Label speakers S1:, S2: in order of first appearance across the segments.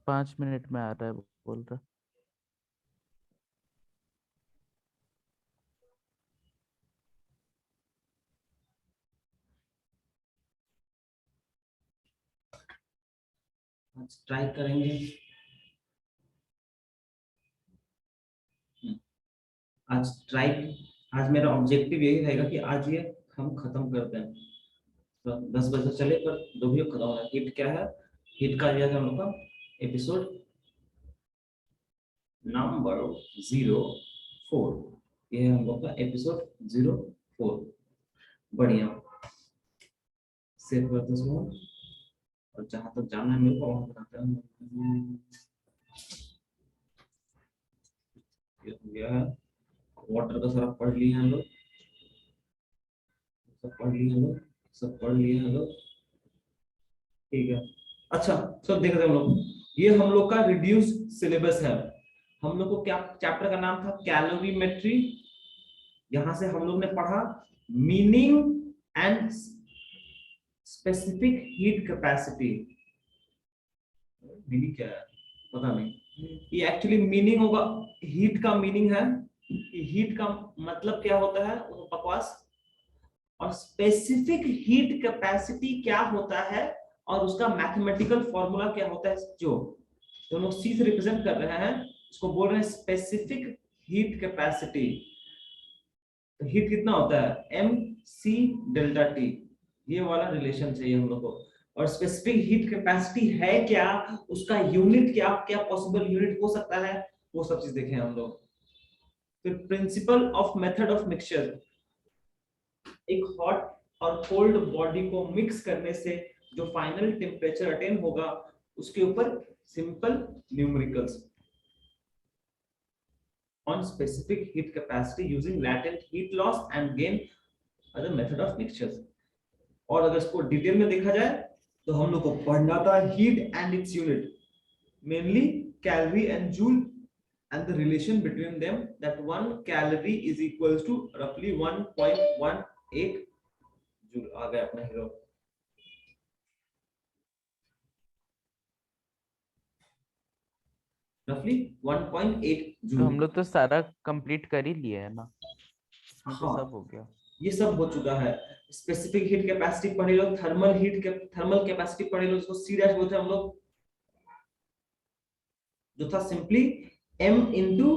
S1: 5 minute में आ रहा है बोल रहा।
S2: आज ट्राई करेंगे। आज मेरा ऑब्जेक्टिव यही रहेगा कि आज ये हम खत्म करते हैं। तो 10 बजे चले, पर दो भी खत्म होगा। हिट क्या है? हिट का दिया था हम लोग का एपिसोड नंबर 04। ये है हम लोग का एपिसोड 04। बढ़िया। सेव करते हैं इसको। और जहां तक जाना है मेरे को वहां बताते हैं। ये हो गया है। वाटर का सारा पढ़ लिए हम लोग। सब पढ़ लिए हम लोग। सब पढ़ लिए हम लोग। ठीक है। अच्छा, सब देखते हैं हम लोग। ये हम लोग का रिड्यूस सिलेबस है। हम लोग को क्या चैप्टर का नाम था? कैलोरीमेट्री। यहां से हम लोग ने पढ़ा meaning and specific heat capacity. Meaning क्या है पता नहीं। ये एक्चुअली मीनिंग होगा। हीट का मीनिंग है कि हीट का मतलब क्या होता है, वो बकवास। और स्पेसिफिक हीट कैपेसिटी क्या होता है और उसका मैथमेटिकल फॉर्मूला क्या होता है। जो दोनों सी से रिप्रेजेंट कर रहे हैं, उसको बोल रहे हैं स्पेसिफिक हीट कैपेसिटी। तो हीट कितना होता है? M C delta T. ये वाला रिलेशन चाहिए हम लोग को। और स्पेसिफिक हीट कैपेसिटी है क्या, उसका यूनिट क्या क्या पॉसिबल यूनिट हो सकता है, वो सब चीज देखें हम लोग। फिर principle of method of mixture. एक हॉट और कोल्ड बॉडी को मिक्स करने से जो फाइनल टेम्परेचर अटेन होगा, उसके ऊपर simple numericals on specific heat capacity using latent heat loss and gain as a method of mixtures। और अगर इसको डिटेल में देखा जाए तो हम लोग को पढ़ना था heat and its unit, mainly calorie and joule and the relation between them, that 1 calorie is equals to roughly 1.18 joule। आ गया अपना हीरो। roughly 1.8
S1: तो
S2: joule।
S1: हम लोग तो सारा कंप्लीट कर ही लिया है ना, इसमें तो
S2: हाँ,
S1: सब हो गया।
S2: ये सब हो चुका है। स्पेसिफिक हीट कैपेसिटी पढ़े लो, थर्मल कैपेसिटी पढ़े लो, इसको सी डैश बोलते हैं हम लोग। जो था simply m into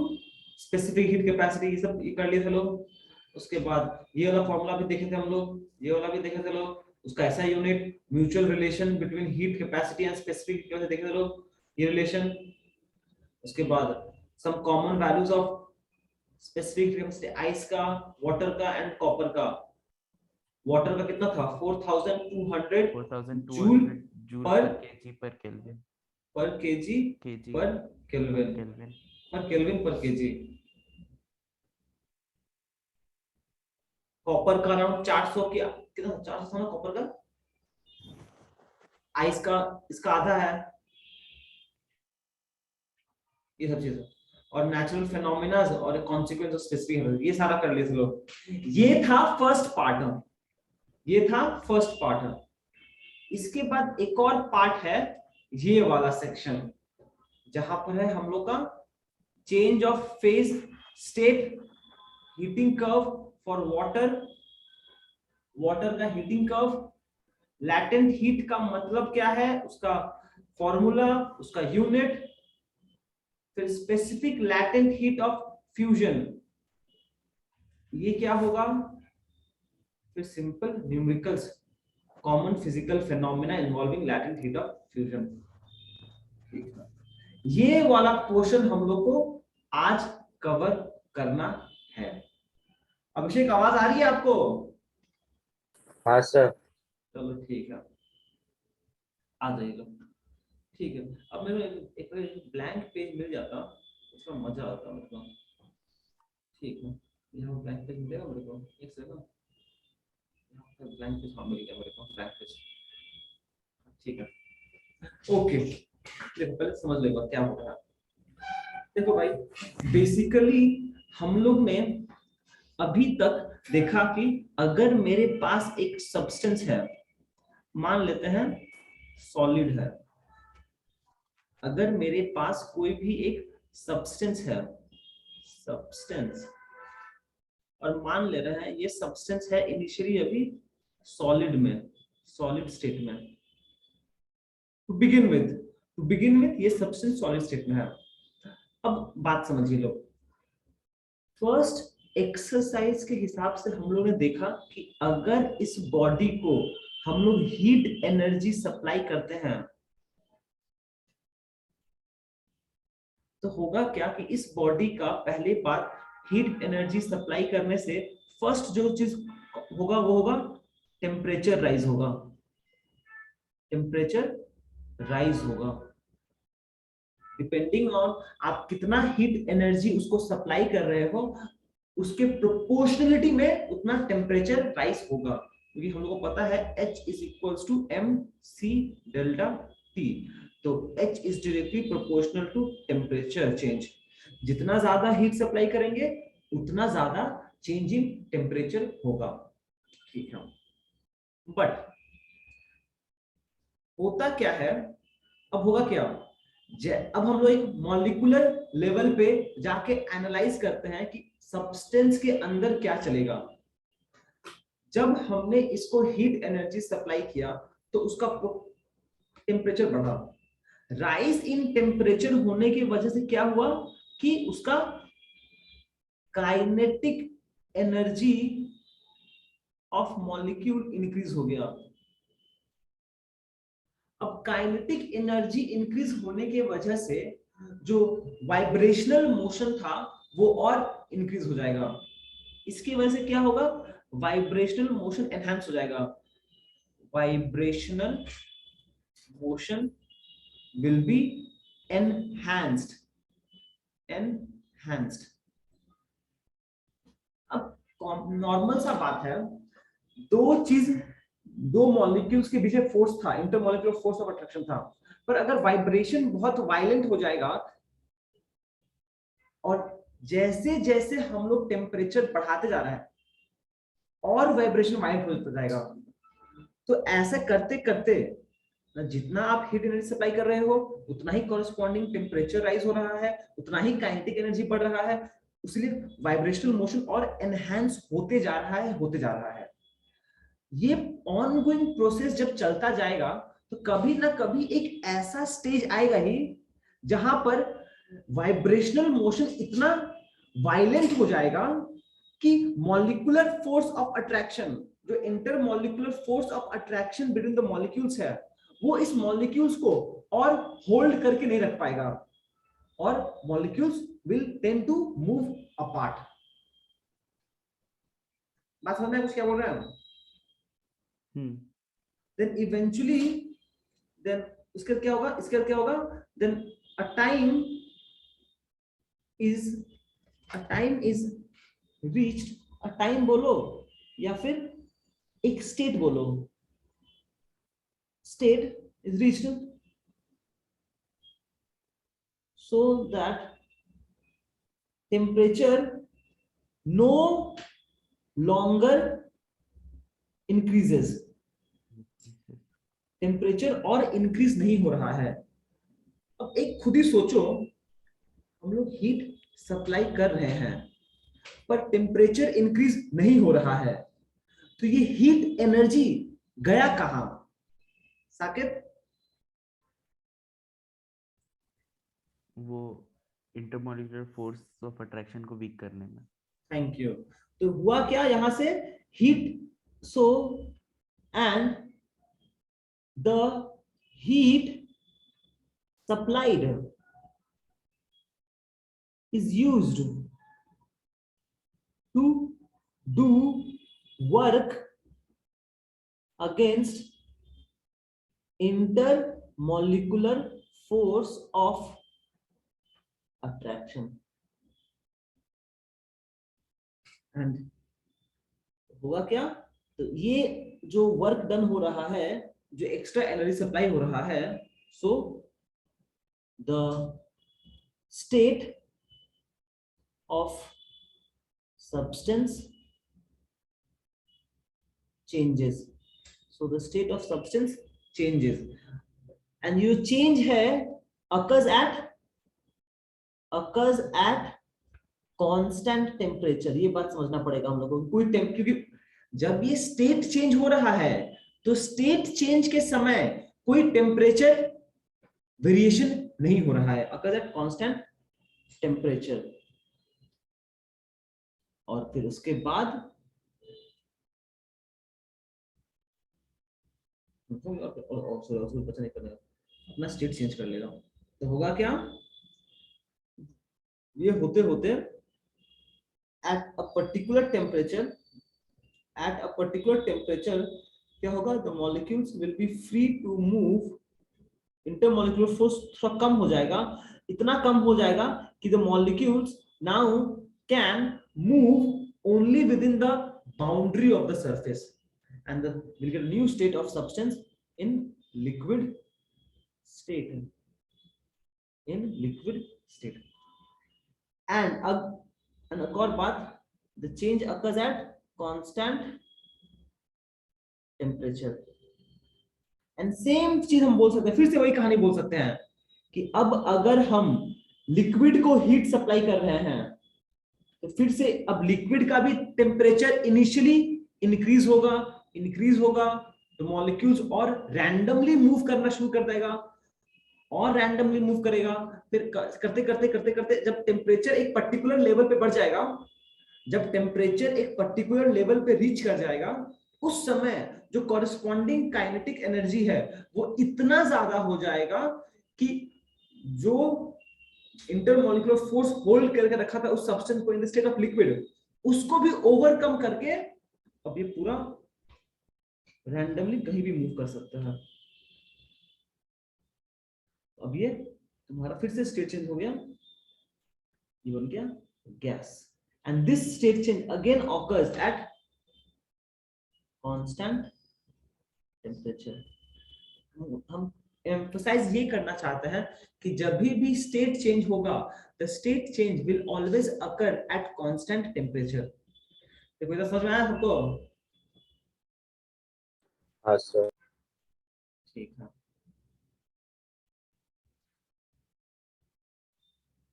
S2: specific heat capacity. ये सब कर लिए थे लोग। उसके बाद ये वाला फॉर्मूला भी देखे थे हम लोग, ये वाला भी देखे थे लोग। उसका ऐसा unit mutual relation between heat capacity and specific capacity देखे थे लोग, ये रिलेशन। उसके बाद some common values of specific capacity ice का, वाटर का एंड कॉपर का। वाटर का कितना था? 4200 जूल
S1: 4200 जूल
S2: पर
S1: पर केजी पर केल्विन।
S2: केजी
S1: केजी
S2: पर
S1: पर
S2: केल्विन।
S1: केल्विन।
S2: पर केजी। कॉपर का अराउंड 400 की कितना? 400 था ना कॉपर का। आइस का इसका आधा है। ये सब चीजें और नेचुरल फेनोमेना और कॉन्सिक्वेंस ऑफ स्पेसिफिक, ये सारा कर लिए थे लोग। ये था फर्स्ट पार्ट। ये था फर्स्ट पार्ट। इसके बाद एक और पार्ट है, ये वाला सेक्शन, जहां पर है हम लोग का change of phase state, heating curve for water, water का हीटिंग कर्व, लैटेंट हीट का मतलब क्या है, उसका फॉर्मूला, उसका यूनिट, फिर specific latent heat of fusion, ये क्या होगा, फिर simple numericals, common physical phenomena involving latent heat of fusion. ये वाला पोर्शन हम लोग को आज कवर करना है। अभिषेक, आवाज आ रही है आपको?
S3: हाँ सर।
S2: चलो ठीक है, आ जाइए लोग। ठीक है, अब मेरे एक ब्लैंक पेज मिल जाता, उसका मजा आता मतलब। ठीक है, यहाँ ब्लैंक पेज मिलेगा मेरे को, एक सेकंड। यहाँ पर ब्लैंक पेज हाँ मिल गया मेरे को, ब्लैंक पेज। ठीक है, ओके। देखो पहले समझ लेगा क्या हो रहा है। देखो भाई, बेसिकली हम लोग ने अभी तक देखा कि अगर मेरे पास एक सब्सटेंस है, मान लेते हैं सॉलिड है, अगर मेरे पास कोई भी एक सब्सटेंस है, सब्सटेंस, और मान ले रहे हैं ये सब्सटेंस है इनिशियली अभी सॉलिड में, सॉलिड स्टेट में, टू बिगिन विथ ये सब्सटेंस सॉलिड स्टेट में है। अब बात समझिए लोग, फर्स्ट एक्सरसाइज के हिसाब से हम लोगों ने देखा कि अगर इस बॉडी को हम लोग हीट एनर्जी सप्लाई करते हैं तो होगा क्या कि इस बॉडी का पहले बात हीट एनर्जी सप्लाई करने से फर्स्ट जो चीज होगा वो होगा टेम्परेचर राइज होगा, टेम्परेचर राइज होगा। डिपेंडिंग ऑन आप कितना हीट एनर्जी उसको सप्लाई कर रहे हो उसके प्रोपोर्शनलिटी में उतना टेम्परेचर राइज होगा, क्योंकि हम लोगों को पता है H is equals to mc delta T, तो H is directly proportional to temperature change. जितना ज्यादा हीट सप्लाई करेंगे उतना ज्यादा चेंज इन टेम्परेचर होगा, ठीक है। बट होता क्या है, अब होगा क्या, अब हम लोग एक मॉलिक्यूलर लेवल पे जाके एनालाइज करते हैं कि सब्सटेंस के अंदर क्या चलेगा। जब हमने इसको हीट एनर्जी सप्लाई किया तो उसका टेम्परेचर बढ़ा, राइज इन टेम्परेचर होने की वजह से क्या हुआ कि उसका kinetic energy of molecule increase हो गया। अब काइनेटिक एनर्जी इंक्रीज होने की वजह से जो वाइब्रेशनल मोशन था वो और इंक्रीज हो जाएगा। इसकी वजह से क्या होगा, वाइब्रेशनल मोशन एनहांस हो जाएगा, vibrational motion will be enhanced, enhanced. अब नॉर्मल सा बात है, दो मॉलिक्यूल्स के बीच में फोर्स था, इंटरमॉलिक्यूलर फोर्स ऑफ अट्रैक्शन था, पर अगर वाइब्रेशन बहुत वायलेंट हो जाएगा और जैसे जैसे हम लोग टेम्परेचर बढ़ाते जा रहे हैं और वाइब्रेशन वायलेंट होता जाएगा, तो ऐसा करते करते जितना आप हीट एनर्जी सप्लाई कर रहे हो उतना ही कॉरेस्पॉन्डिंग टेम्परेचर राइज हो रहा है, उतना ही काइनेटिक एनर्जी बढ़ रहा है, इसलिए वाइब्रेशनल मोशन और एनहांस होते जा रहा है, होते जा रहा है। ये ऑनगोइंग प्रोसेस जब चलता जाएगा तो कभी ना कभी एक ऐसा स्टेज आएगा ही जहां पर वाइब्रेशनल मोशन इतना वायलेंट हो जाएगा कि मॉलिक्यूलर फोर्स ऑफ अट्रैक्शन, जो intermolecular force of attraction between the molecules है, वो इस मॉलिक्यूल्स को और होल्ड करके नहीं रख पाएगा और molecules will tend to move apart. बात समझ में कुछ क्या बोल रहे हैं? then eventually then इसका क्या होगा then a time is reached, a time बोलो या फिर एक state बोलो, state is reached so that temperature no longer increases, temperature और इंक्रीज नहीं हो रहा है। अब एक खुद ही सोचो, हम लोग हीट सप्लाई कर रहे हैं पर टेम्परेचर इंक्रीज नहीं हो रहा है, तो ये हीट एनर्जी गया कहां? साकिब,
S1: वो इंटरमॉलिक्यूलर फोर्स ऑफ अट्रैक्शन को वीक करने में।
S2: Thank you. तो हुआ क्या, यहां से heat, so and the heat supplied is used to do work against intermolecular force of attraction and हुआ क्या, तो ये जो वर्क डन हो रहा है, जो एक्स्ट्रा एनर्जी सप्लाई हो रहा है, so the state of substance changes, so the state of substance changes and ये चेंज है occurs at कांस्टेंट टेम्परेचर। ये बात समझना पड़ेगा हम लोगों को। कोई क्योंकि जब ये स्टेट चेंज हो रहा है तो स्टेट चेंज के समय कोई टेम्परेचर वेरिएशन नहीं हो रहा है, occurs at कांस्टेंट टेम्परेचर। और फिर उसके बाद पता नहीं करना, अपना स्टेट चेंज कर लेगा तो होगा क्या, ये होते होते at a particular temperature क्या होगा, the molecules will be free to move, intermolecular force थोड़ा कम हो जाएगा, इतना कम हो जाएगा कि the molecules now can move only within the boundary of the surface and we'll get a new state of substance in liquid state, and एक और बात, the change occurs at constant temperature। and same चीज हम बोल सकते हैं, फिर से वही कहानी बोल सकते हैं कि अब अगर हम लिक्विड को हीट सप्लाई कर रहे हैं तो फिर से अब लिक्विड का भी टेम्परेचर इनिशियली इंक्रीज होगा तो मॉलिक्यूल्स और रैंडमली मूव करना शुरू कर देगा और रैंडमली मूव करेगा। फिर करते करते जब टेम्परेचर एक पर्टिकुलर लेवल पे बढ़ जाएगा, जब टेम्परेचर एक पर्टिकुलर लेवल पे रीच कर जाएगा, उस समय जो कॉरेस्पॉन्डिंग काइनेटिक एनर्जी है वो इतना ज्यादा हो जाएगा कि जो इंटरमॉलिक्यूलर फोर्स होल्ड करके रखा था उस सब्सटेंस को in the state of liquid, उसको भी ओवरकम करके अब ये पूरा रैंडमली कहीं भी मूव कर सकता है। अब ये तुम्हारा फिर से स्टेट चेंज हो गया, ये बन गया gas. And this state change again occurs at constant temperature. हम एम्फसाइज ये करना चाहते हैं कि जब भी स्टेट चेंज होगा, the state change will always occur at constant temperature. देखो इधर समझ में आया सबको?
S3: हाँ सर।
S2: ठीक है।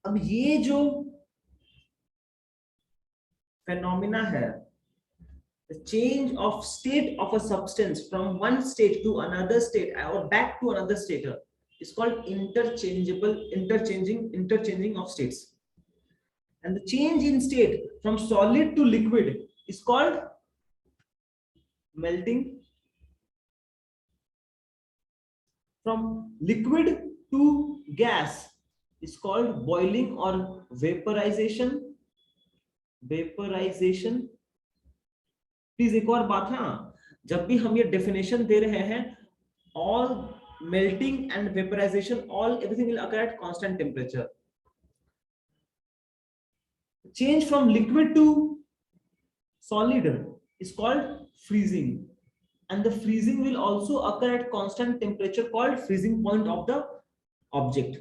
S2: अब ये जो फेनोमेना है, the change of state of a substance from one state to another state or back to another state is called interchanging of states. And the change in state from solid to liquid is called melting. From liquid to gas is called boiling or vaporization. Please एक और बात है, जब भी हम ये definition दे रहे हैं, all melting and vaporization, everything will occur at constant temperature. Change from liquid to solid is called freezing, and the freezing will also occur at constant temperature called freezing point of the object.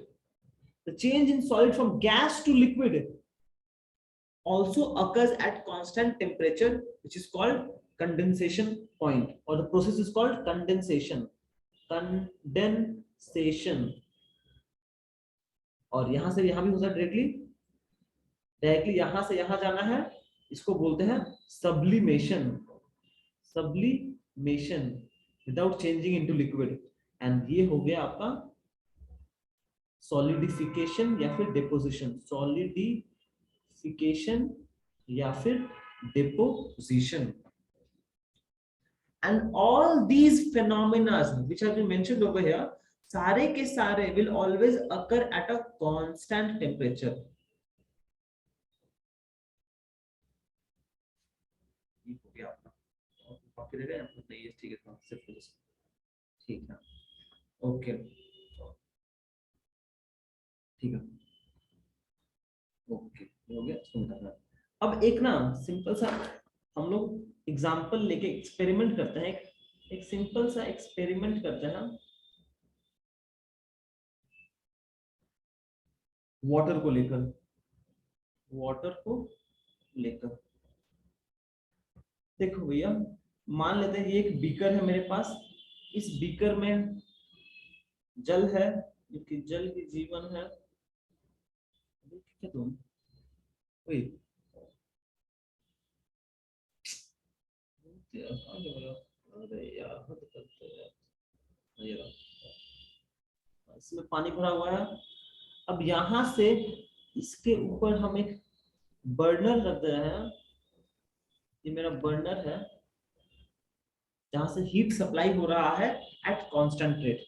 S2: The change in solid from gas to liquid also occurs at constant temperature, which is called condensation point, or the process is called condensation. और यहां से यहां भी हो सकता है directly यहां से यहां जाना है, इसको बोलते हैं sublimation without changing into liquid. And ये हो गया आपका सॉलिडिफिकेशन या फिर डिपोजिशन, या फिर deposition। And all these phenomena which have been mentioned over here, सारे के सारे will always occur at a constant temperature। हो गया ठीक है, ओके ठीक है, ओके हो गया। अब एक ना सिंपल सा हम लोग एग्जांपल लेके एक्सपेरिमेंट करते हैं, एक सिंपल सा एक्सपेरिमेंट करते हैं वाटर को लेकर। देखो भैया, मान लेते हैं ये एक बीकर है मेरे पास, इस बीकर में जल है क्योंकि जल ही जीवन है। क्या तुम ओए यार, आगे बढ़ो। अरे यार हद करते हो यार। ये रहा, इसमें पानी भरा हुआ है। अब यहां से इसके ऊपर हम एक बर्नर रख दे रहे हैं। ये मेरा बर्नर है जहां से हीट सप्लाई हो रहा है एट कांस्टेंट रेट।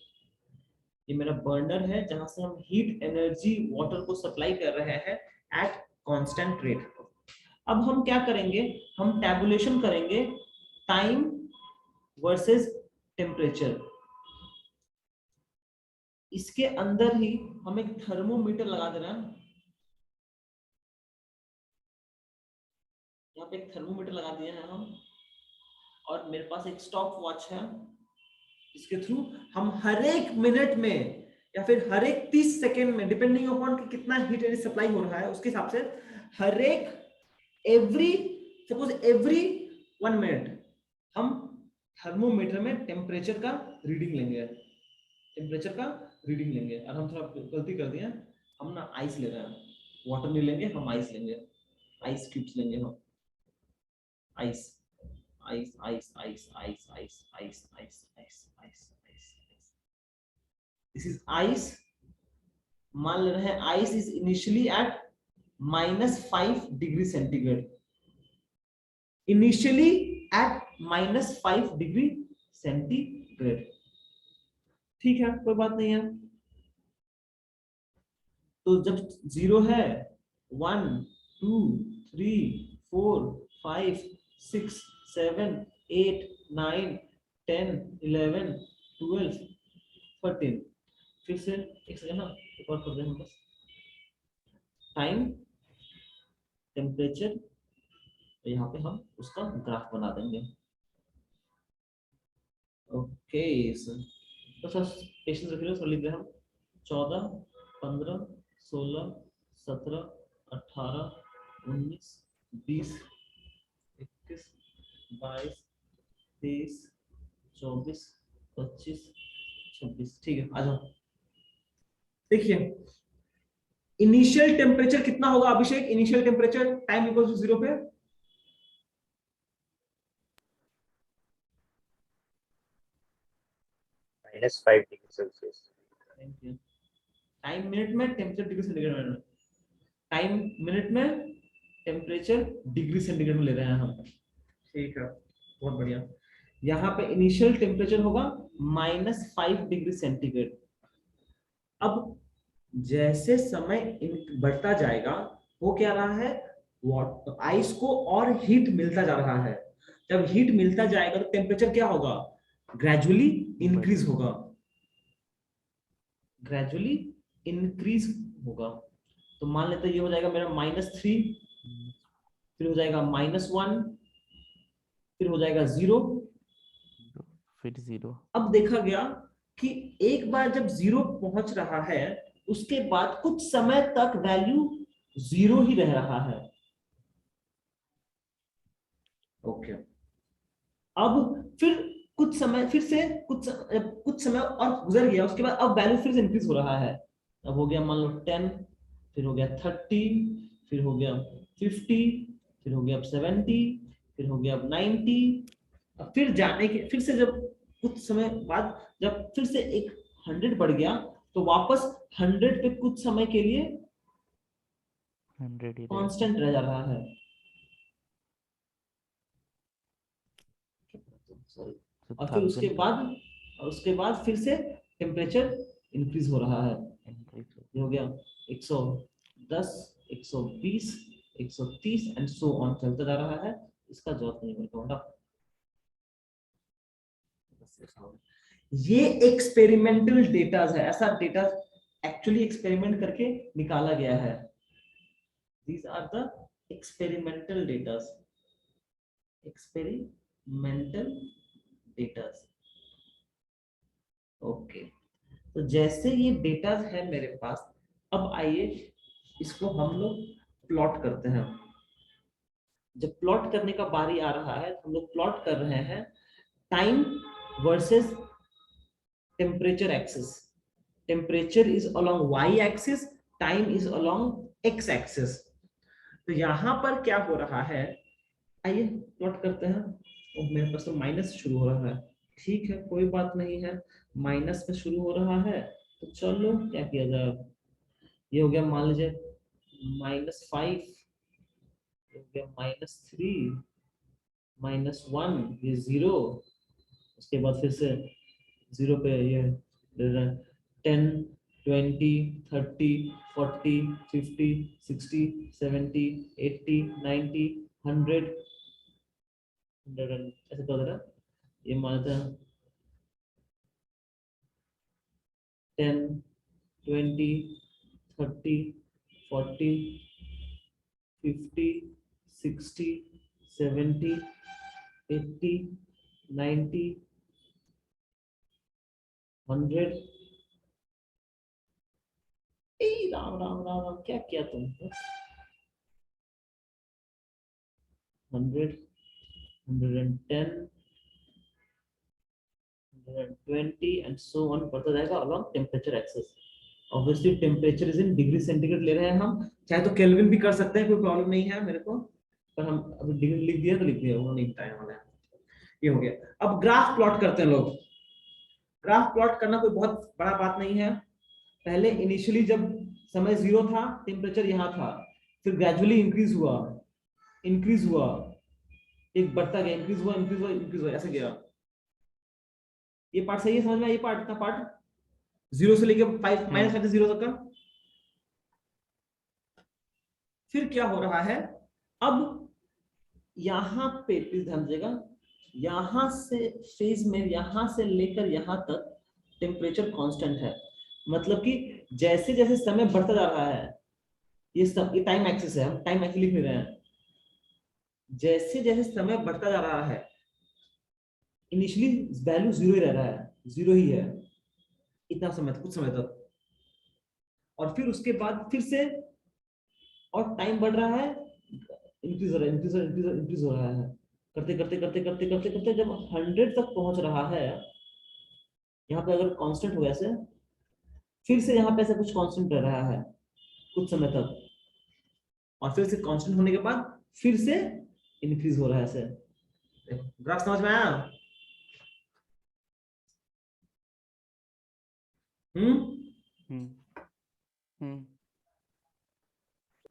S2: ये मेरा बर्नर है जहां से हम हीट एनर्जी वाटर को सप्लाई कर रहे हैं एट कांस्टेंट रेट। अब हम क्या करेंगे, हम टैबुलेशन करेंगे टाइम वर्सेस टेम्परेचर। इसके अंदर ही हम एक थर्मोमीटर लगा दे रहे हैं। यहाँ पे एक थर्मोमीटर लगा दिया है हम, और मेरे पास एक स्टॉप वॉच है इसके थ्रू हम हर एक मिनट में या फिर हर एक 30 सेकेंड में, डिपेंडिंग अपॉन कि कितना हीट एनर्जी सप्लाई हो रहा है उसके हिसाब से, हर एक एवरी 1 मिनट हम थर्मोमीटर में टेम्परेचर का रीडिंग लेंगे। और हम थोड़ा गलती कर दिए, हम ना आइस ले रहे हैं, वाटर नहीं लेंगे, हम आइस लेंगे, आइस क्यूब्स लेंगे हम। Ice ice ice ice ice ice ice ice ice ice ice. This is ice. मान ले रहे हैं ice is initially at -5 degree centigrade. Initially at -5 degree centigrade. ठीक है, कोई बात नहीं है। तो जब 0 है, 1 2 3 4 5 6 7 8 9 10 11 12 13। फिर से एक सेकंड ना, एक और कर दें हम बस। टाइम, टेम्परेचर, तो यहाँ पे हम उसका ग्राफ बना देंगे। ओके सर, तो सर पेशेंस रखिए, सर लिख रहे हैं हम 14 15 16 17 18 19 20 21 22 23 24 25 26। ठीक है, आ जाओ। देखिए इनिशियल टेम्परेचर कितना होगा Abhishek? Initial temperature time equal to 0 पे
S3: -5 डिग्री सेल्सियस।
S2: टाइम मिनट में, टेम्परेचर डिग्री सेंटीग्रेड में। टाइम मिनट में, टेम्परेचर डिग्री सेंटीग्रेड में ले रहे हैं हम। ठीक है, बहुत बढ़िया। यहाँ पे इनिशियल टेम्परेचर होगा -5 डिग्री सेंटीग्रेड। अब जैसे समय बढ़ता जाएगा, वो क्या रहा है, आइस को और हीट मिलता जा रहा है। जब हीट मिलता जाएगा तो टेम्परेचर क्या होगा, ग्रेजुअली इंक्रीज होगा। ग्रेजुअली इंक्रीज होगा। तो मान लेते ये हो जाएगा मेरा -3, फिर हो जाएगा -1, फिर हो जाएगा 0,
S1: फिर 0।
S2: अब देखा गया कि एक बार जब 0 पहुंच रहा है, उसके बाद कुछ समय तक वैल्यू 0 ही रह रहा है। ओके, अब फिर कुछ समय, फिर से कुछ समय और गुजर गया, उसके बाद अब वैल्यू फिर से इंक्रीज हो रहा है। अब हो गया मान लो 10, फिर हो गया 30, फिर हो गया 50, फिर हो गया अब 70, फिर हो गया अब 90। अब फिर जाने के, फिर से जब कुछ समय बाद जब फिर से एक 100 बढ़ गया, तो वापस 100 पे कुछ समय के लिए
S1: 100 ही
S2: कांस्टेंट रह जा रहा है। और फिर उसके बाद फिर से टेम्परेचर इंक्रीज हो रहा है। ये हो गया 110, 120, 130 एंड सो ऑन चलता जा रहा है। इसका जवाब नहीं मिलता। ये एक्सपेरिमेंटल डेटा है, ऐसा डेटा एक्चुअली एक्सपेरिमेंट करके निकाला गया है। These are the experimental data. Experimental data. Okay, तो जैसे ये डेटा है मेरे पास, अब आइए इसको हम लोग प्लॉट करते हैं। जब प्लॉट करने का बारी आ रहा है, तो हम लोग प्लॉट कर रहे हैं time versus temperature axis. Temperature is along Y axis, time is along X axis. तो यहां पर क्या हो रहा है, आइए प्लॉट करते हैं। मेरे पास तो माइनस शुरू हो रहा है, ठीक है कोई बात नहीं है, माइनस में शुरू हो रहा है तो चलो क्या किया जाए। ये हो गया मान लीजिए -5, हो गया -3, -1, ये 0, उसके बाद फिर से 0 पे ये 10, 20, 30, 40, 50, 60, 70, 80, 90, 100, 100 ऐसे तो जरा ये मानते हैं 10, 20, 30, 40, 50, 60, 70, 80, 90, 100। राम राम राम राम, क्या किया तुम? 100, 110, 120 एंड सो ऑन बढ़ता जाएगा along temperature axis. Obviously temperature is in degree centigrade ले रहे हैं हम, चाहे तो केल्विन भी कर सकते हैं, कोई प्रॉब्लम नहीं है मेरे को, पर हम अभी डिग्री लिख दिया तो लिख दिया, वो नहीं बताने वाला है। ये हो गया। अब ग्राफ प्लॉट करते हैं लोग। ग्राफ प्लॉट करना कोई बहुत बड़ा बात नहीं है। पहले इनिशियली जब समय 0 था, टेम्परेचर यहाँ था, फिर ग्रेजुअली इंक्रीज हुआ, इंक्रीज हुआ, एक बढ़ता गया, इंक्रीज हुआ, इंक्रीज हुआ, इंक्रीज हुआ, ऐसे गया। ये पार्ट सही है, समझ में आया? ये पार्ट, इतना पार्ट 0 से लेके -5 से 0 तक का। फिर क्या हो रहा है, अब यहां पे प्लीज ध्यान दीजिएगा, यहां से फेज में यहां से लेकर यहां तक टेम्परेचर कांस्टेंट है। मतलब कि जैसे जैसे समय बढ़ता जा रहा है, ये टाइम एक्सिस है, हम टाइम एक्सिस लिख रहे हैं, जैसे जैसे समय बढ़ता जा रहा है, इनिशियली वैल्यू 0 ही रह रहा है, 0 ही है इतना समय तक, कुछ समय तक, और फिर उसके बाद फिर से और टाइम बढ़ रहा है, इंक्रीज हो रहा है, इंक्रीज हो रहा है, इंक्रीज इंक्रीज हो रहा है, करते करते करते करते करते करते जब 100 तक पहुंच रहा है, यहाँ पे अगर कांस्टेंट हो ऐसे, फिर से यहाँ पे ऐसे कुछ कांस्टेंट रह रहा है कुछ समय तक, और फिर से कांस्टेंट होने के बाद फिर से इंक्रीज हो रहा है ऐसे। ग्राफ समझ में आया?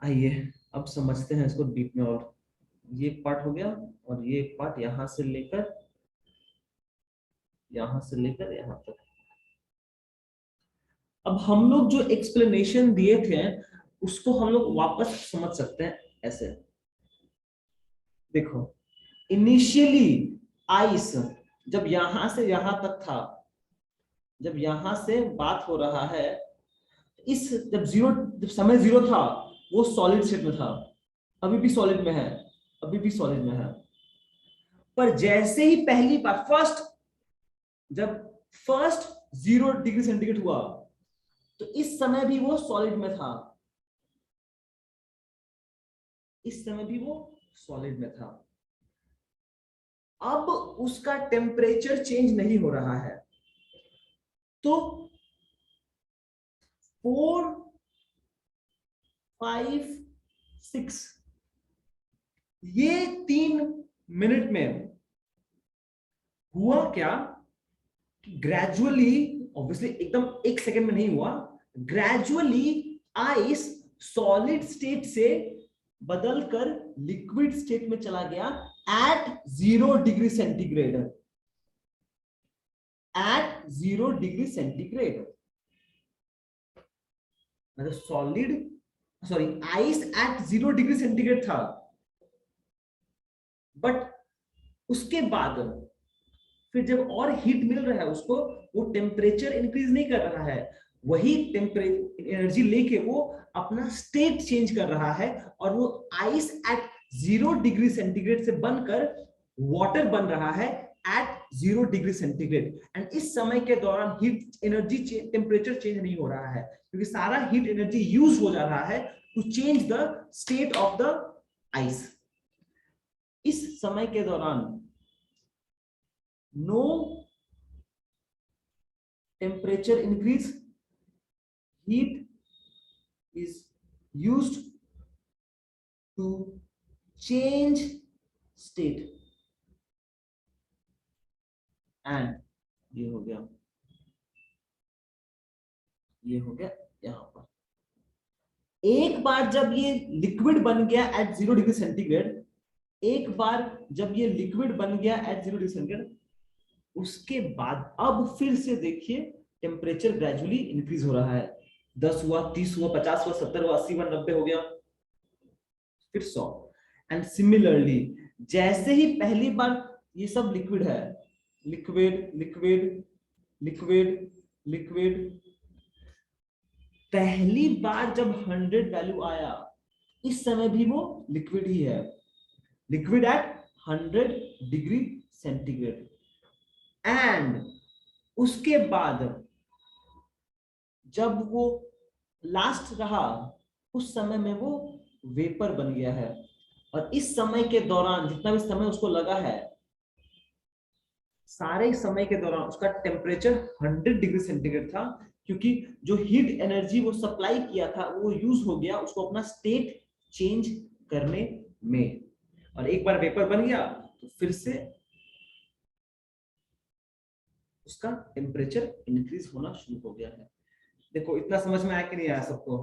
S2: आइए अब समझते हैं इसको डीप में। और ये एक पार्ट हो गया, और ये एक पार्ट यहां से लेकर यहां तक। अब हम लोग जो एक्सप्लेनेशन दिए थे उसको हम लोग वापस समझ सकते हैं ऐसे। देखो, इनिशियली आइस जब यहां से यहां तक था, जब यहां से बात हो रहा है, इस जब समय 0 था वो सॉलिड स्टेट में था, अभी भी सॉलिड में है, अभी भी सॉलिड में है। पर जैसे ही पहली बार जब फर्स्ट 0 डिग्री सेंटीग्रेड हुआ, तो इस समय भी वो सॉलिड में था, इस समय भी वो सॉलिड में था। अब उसका टेम्परेचर चेंज नहीं हो रहा है, तो 4, 5, 6 ये 3 मिनट में हुआ क्या, ग्रेजुअली, ऑब्वियसली एकदम 1 सेकंड में नहीं हुआ, ग्रेजुअली आइस सॉलिड स्टेट से बदलकर लिक्विड स्टेट में चला गया at 0 degree centigrade, at 0 degree centigrade. मतलब आइस एट 0 डिग्री सेंटीग्रेड था, बट उसके बाद फिर जब और हीट मिल रहा है उसको, वो टेम्परेचर इंक्रीज नहीं कर रहा है, वही टेम्परेचर एनर्जी लेके वो अपना स्टेट चेंज कर रहा है, और वो आइस एट 0 डिग्री सेंटीग्रेड से बनकर वाटर बन रहा है एट 0 डिग्री सेंटीग्रेड। एंड इस समय के दौरान हीट एनर्जी टेम्परेचर चेंज नहीं हो रहा है, क्योंकि सारा हीट एनर्जी यूज हो जा रहा है to change the state of the ice. इस समय के दौरान no temperature increase, heat is used to change state, and ये हो गया, ये हो गया यहां पर। एक बार जब ये लिक्विड बन गया एट 0 डिग्री सेंटीग्रेड, एक बार जब ये लिक्विड बन गया एट 0 डिग्री सेंटीग्रेड, उसके बाद अब फिर से देखिए टेम्परेचर ग्रेजुअली इंक्रीज हो रहा है। 10 हुआ, 30 हुआ, 50 हुआ, 70 हुआ, 80 हुआ, 90 हो गया, फिर 100। एंड सिमिलरली जैसे ही पहली बार ये सब लिक्विड है, लिक्विड लिक्विड लिक्विड लिक्विड, पहली बार जब 100 वैल्यू आया, इस समय भी वो लिक्विड ही है, liquid at 100 degree centigrade. And उसके बाद जब वो लास्ट रहा, उस समय में वो वेपर बन गया है। और इस समय के दौरान जितना भी समय उसको लगा है, सारे समय के दौरान उसका टेम्परेचर 100 डिग्री सेंटीग्रेड था, क्योंकि जो हीट एनर्जी वो सप्लाई किया था वो यूज हो गया उसको अपना स्टेट चेंज करने में। और एक बार वेपर बन गया तो फिर से उसका टेम्परेचर इंक्रीज होना शुरू हो गया है। देखो इतना समझ में आया कि नहीं आया सबको?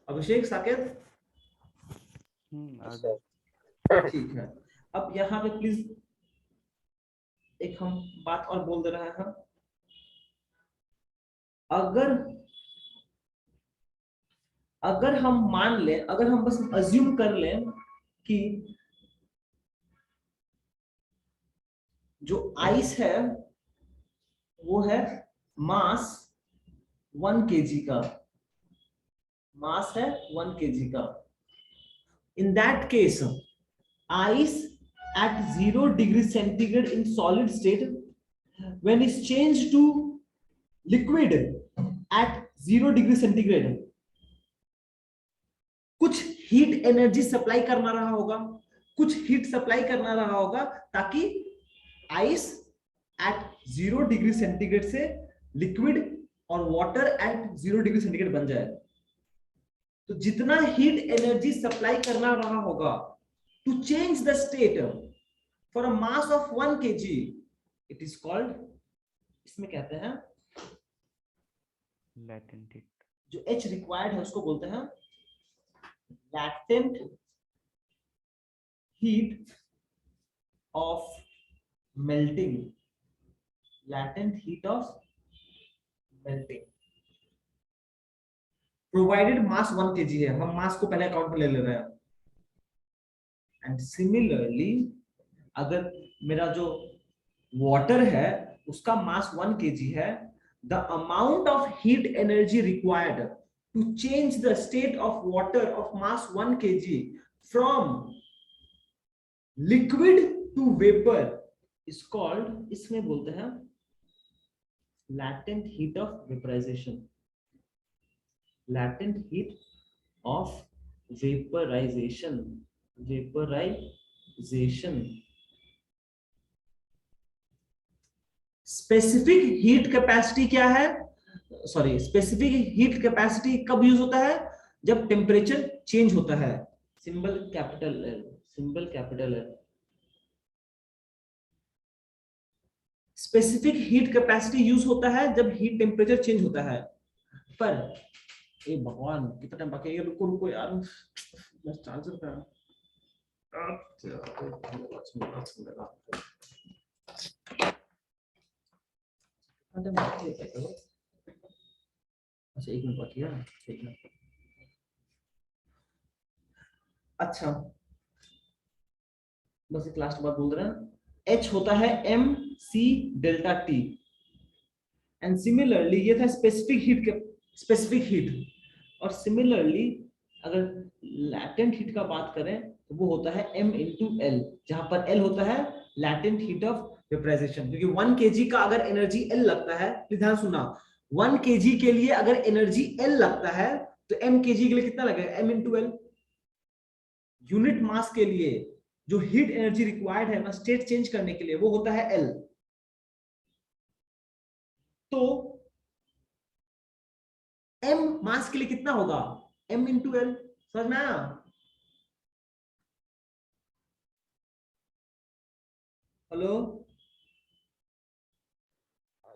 S2: अभिषेक, साकेत? ठीक है। अब यहाँ पे प्लीज एक हम बात और बोल दे रहे हैं। अगर हम मान लें, अगर हम बस अज्यूम कर लें कि जो आइस है वो है मास 1 kg का, मास है 1 kg का। In that case ice at 0 degree centigrade in solid state, when is changed to liquid at 0 degree centigrade, कुछ हीट एनर्जी सप्लाई करना रहा होगा, कुछ हीट सप्लाई करना रहा होगा, ताकि आइस एट 0 डिग्री सेंटीग्रेड से लिक्विड और वाटर एट 0 डिग्री सेंटीग्रेड बन जाए। तो जितना हीट एनर्जी सप्लाई करना रहा होगा to change the state for a mass of 1 kg, it is called, इसमें कहते हैं
S1: latent heat।
S2: जो H required है उसको बोलते हैं latent heat of melting, latent heat of melting, provided mass 1 kg है। हम मास को पहले अकाउंट में ले ले रहे हैं। एंड सिमिलरली अगर मेरा जो वाटर है उसका मास 1 kg है, the amount of heat energy required to change the state of water of mass 1 kg from liquid to vapour is called, इसमें बोलते हैं latent heat of vaporization, latent heat of vaporization, vaporization। Specific heat capacity क्या है? Sorry, specific heat capacity कब use होता है? जब temperature change होता है। Symbol capital L, symbol capital L. Specific heat capacity use होता है जब हीट टेम्परेचर चेंज होता है। पर ए भगवान, कितना टाइम बाकी है? रुको रुको यार, मैं चार्जर पे अच्छा 1 मिनट बाकी है, ठीक है। अच्छा बस एक लास्ट बात बोल रहे हैं। H होता है MC delta T, and similarly ये था स्पेसिफिक हीट के स्पेसिफिक हीट। और सिमिलरली अगर लैटेंट हीट का बात करें तो वो होता है M into L, जहां पर L होता है लैटेंट हीट ऑफ वेपराइजेशन। क्योंकि 1 kg का अगर एनर्जी L लगता है, ध्यान सुना, 1 kg के लिए अगर एनर्जी L लगता है तो M kg के लिए कितना लगेगा? M into L। Unit mass के लिए जो हीट एनर्जी रिक्वायर्ड है ना स्टेट चेंज करने के लिए, वो होता है L। तो m मास के लिए कितना होगा, m इंटू एल, समझ में आया? हेलो,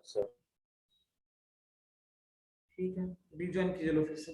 S3: सर
S2: ठीक है, रिज्वाइन कीजिए लो फिर से।